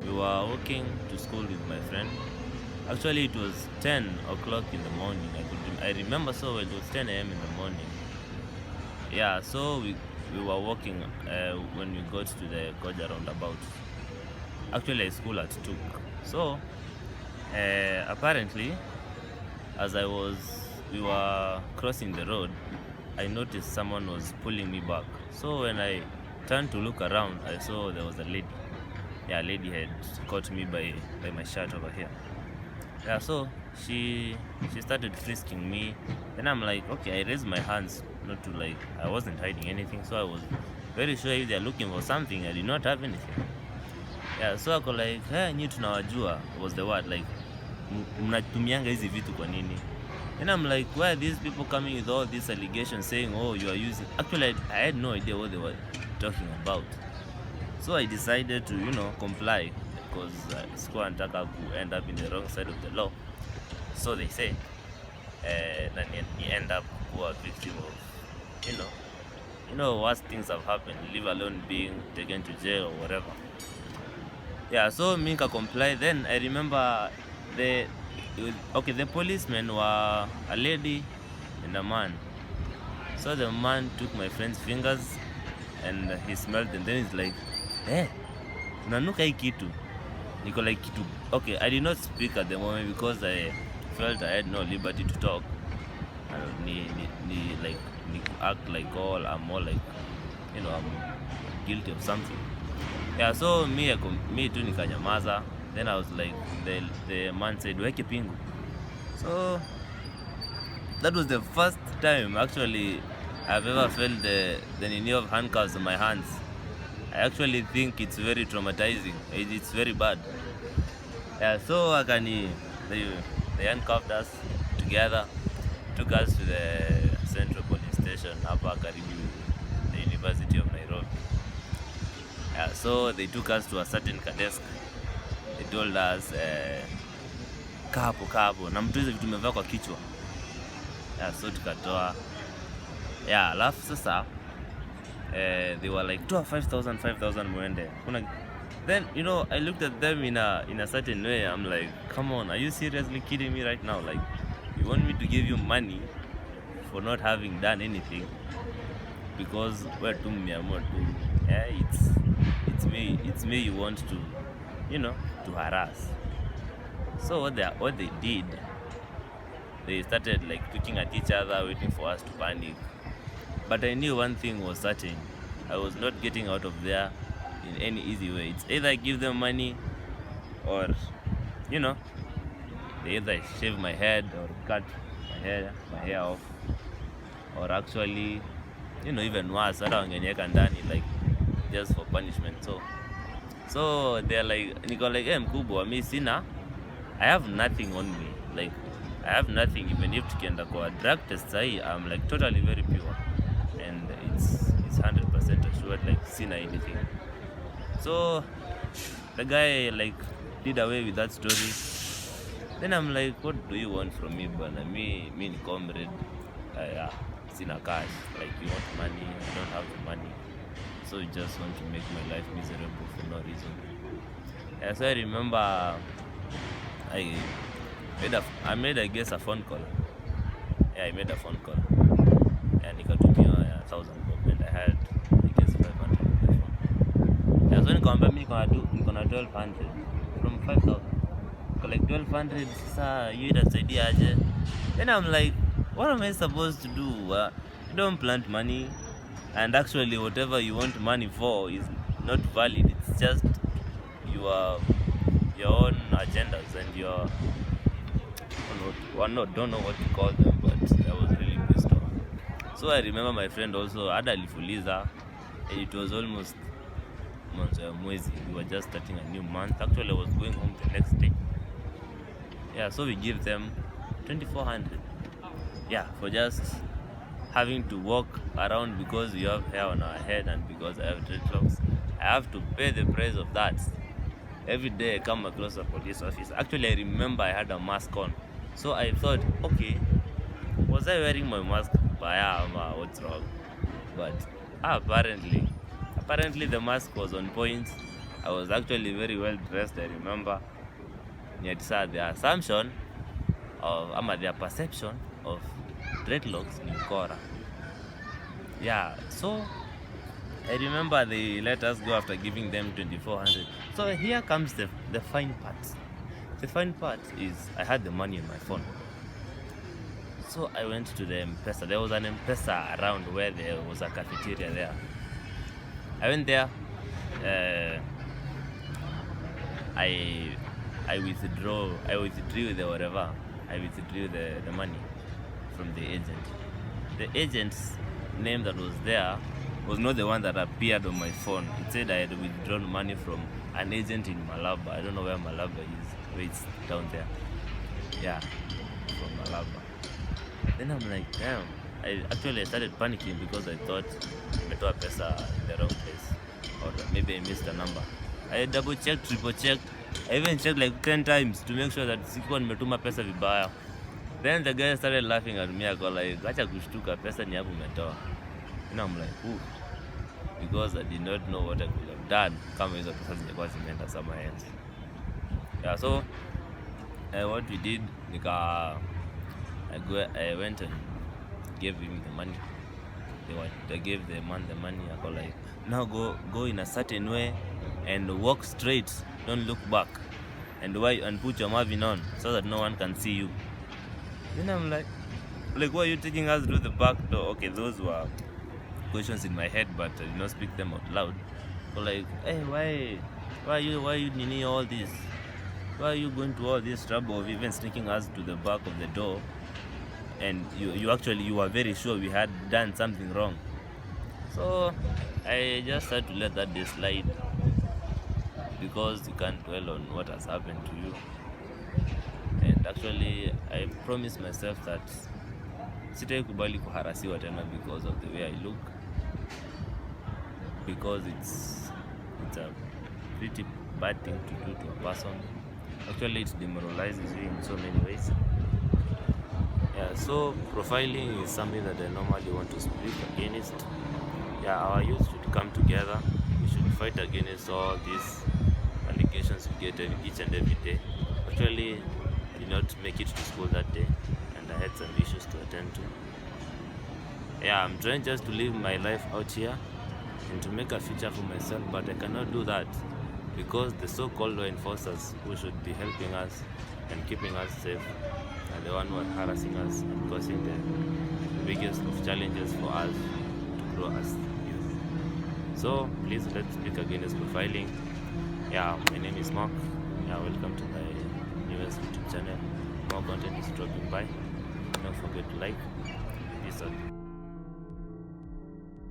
We were walking to school with my friend. Actually, it was 10 o'clock in the morning. I remember so well. It was 10 a.m. in the morning. Yeah, so we were walking when we got to the Koja roundabout. Actually, I school at 2. So, apparently, as we were crossing the road, I noticed someone was pulling me back. So when I turned to look around, I saw there was a lady. Yeah, a lady had caught me by my shirt over here. Yeah, so she started frisking me. Then I'm like, okay, I raised my hands, not to like, I wasn't hiding anything, so I was very sure if they're looking for something, I did not have anything. Yeah, so ako like, hey, nyi tunawajua was the word like, mnatumianga hizi vitu kwa nini? And I'm like, why are these people coming with all these allegations saying, oh, you are using? Actually, I had no idea what they were talking about. So I decided to, comply because sikuwa nataka to end up in the wrong side of the law. So they say, na ni end up kuwa victim of, worse things have happened, leave alone being taken to jail or whatever. Yeah, so me comply. Then I remember the policemen were a lady and a man. So the man took my friend's fingers and he smelled them. Then he's like, hey, unanuka hii kitu. Niko like kitu. Okay, I did not speak at the moment because I felt I had no liberty to talk. Ni act like I'm all like, I'm guilty of something. Yeah, so me too nikanyamaza. Then I was like, the man said, weke pingu. So that was the first time actually I've ever felt the need of handcuffs in my hands. I actually think it's very traumatizing. It's very bad. Yeah, so they handcuffed us together, took us to the Central Police Station, hapa karibu the University of Nairobi. Yeah, so they took us to a certain desk. They told us kapo na mtu hizo vitu umevaa kwa kichwa. Yeah, so tukatoa. Yeah, alafu sasa they were like, toa 5,000 muende. Then I looked at them in a certain way. I'm like, come on, are you seriously kidding me right now? Like, you want me to give you money for not having done anything? Because we're too mmeamua tu. Yeah, it's me you want to, to harass. So what they did, they started like looking at each other, waiting for us to panic. But I knew one thing was certain: I was not getting out of there in any easy way. It's either I give them money, or they either shave my head or cut my hair off, or actually, even worse, hata wangeniweka ndani like just for punishment. So they're like, niko like, mkubwa, mi sina, I have nothing on me. Like, I have nothing. Even if tukienda kwa drug test sahi, I'm like totally very pure. And it's 100% assured, like, sina anything. So the guy like did away with that story. Then I'm like, what do you want from me, bana? Me ni comrade. Sina cash. Like, you want money, I don't have the money. So you just want to make my life miserable for no reason. Yeah, so I remember I made, I guess, a phone call. Yeah, I made a phone call. And nikatumia 1,000 bob, and I had, I guess, 500 on my phone. Yeah, so nikamwambia mimi niko na 1,200 from 5,000. Like 1,200, sasa hiyo itasaidia aje? Then I'm like, what am I supposed to do? You don't plant money, and actually whatever you want money for is not valid. It's just your own agendas and your don't know what to call them, but I was really pissed off. So I remember my friend also had alifuliza, and it was almost mwezi. We were just starting a new month. Actually, I was going home the next day. Yeah, so we give them 2,400. Yeah, for just having to walk around because we have hair on our head and because I have dreadlocks. I have to pay the price of that. Every day I come across a police officer. Actually, I remember I had a mask on. So I thought, okay, was I wearing my mask? What's wrong? But apparently the mask was on point. I was actually very well dressed, I remember. Yet saw the assumption of their perception of dreadlocks in Kora. Yeah, so I remember they let us go after giving them 2400. So here comes the fine part. The fine part is I had the money on my phone. So I went to the M-Pesa. There was an M-Pesa around where there was a cafeteria there. I went there. I withdrew the whatever. I withdrew the money from the agent. The agent's name that was there was not the one that appeared on my phone. It said I had withdrawn money from an agent in Malaba. I don't know where Malaba is, where it's down there. Yeah, from Malaba. Then I'm like, damn. I started panicking because I thought I got a pesa in the wrong place, or maybe I missed a number. I double checked, triple checked. I even checked like 10 times to make sure that sikuwa nimetuma pesa vibaya. Then the guy started laughing at me. I got like, acha kushtuka, pesa ni hapo umetoa. And I'm like, ooh, because I did not know what I could have done kama hizo pesa zingekuwa zimeenda somewhere else. Yeah, so what we did, I went and gave him the money. They gave the man the money. I got like, now go in a certain way and walk straight, don't look back, and put your Marvin on so that no one can see you. Then I'm like, why are you taking us to the back door? Okay, those were questions in my head, but I did not speak them out loud. So like, hey, why you needing all this? Why are you going to all this trouble of even sneaking us to the back of the door? And you were very sure we had done something wrong. So I just had to let that day slide, because you can't dwell on what has happened to you. And actually I promised myself that sitaikubali kuharasiwa tena because of the way I look, because it's a pretty bad thing to do to a person. Actually it demoralizes you in so many ways. Yeah, so profiling is something that I normally want to speak against. Yeah, our youth should come together. We should fight against all these allegations we get each and every day. Actually, I did not make it to school that day, and I had some issues to attend to. Yeah, I'm trying just to live my life out here and to make a future for myself, but I cannot do that because the so-called law enforcers who should be helping us and keeping us safe are the one who are harassing us and causing the biggest of challenges for us to grow as youth. So please, let's speak against profiling. Yeah, my name is Mark. Yeah, welcome to my newest YouTube channel. More content is dropping by. Don't forget to like. Peace out.